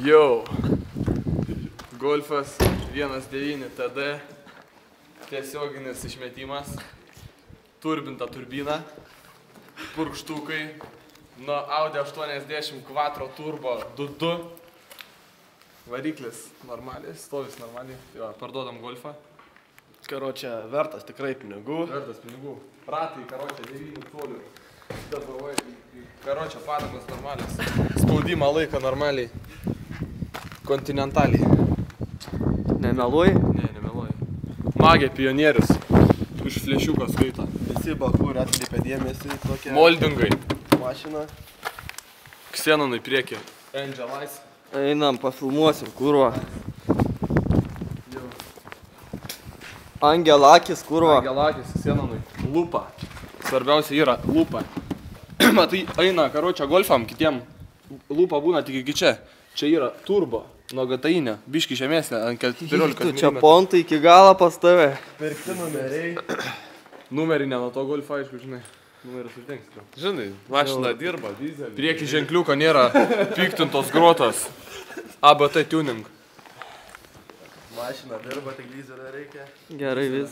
Jau. Golfas 1.9 TD. Tiesioginis išmetimas. Turbinta turbina. Purkštukai. Nuo Audi 80 Quattro Turbo 2.2. Variklis normaliai, stovis normaliai. Jo, parduodam Golfą. Karočią, vertas tikrai pinigų. Vertas pinigų. Ratai, karočią 9 colių. Karočią padangos normaliais. Spaudimą laiko normaliai. Kontinentaliai. Nemeluoji? Ne, nemeluoji. Magė pionierius. Iš flešiuko skaito. Visi Bakur atkreipė dėmesį į tokią Moldingai. mašiną. Xenonai priekį. Angelais. Einam, pafilmuosim, kurva. Angelakis, kurva. Angelakis, Xenonai. Lupa. Svarbiausia yra lupa. Matai, eina karočią Golfam, kitiem lupa būna tik iki čia. Čia yra turbo. Nuo gatainio. Biški žemesnė, ant 14 Tu mm. čia pontai iki galo pas tave. Pirkti numeriai. Numerį ne nuo to Golfo, aišku, žinai. Numeris uždengs. Žinai, mašina dirba, dizelį. Priekį ženkliuko nėra piktintos grotos. ABT tuning. Mašina dirba, tik dyzelio reikia. Gerai vis.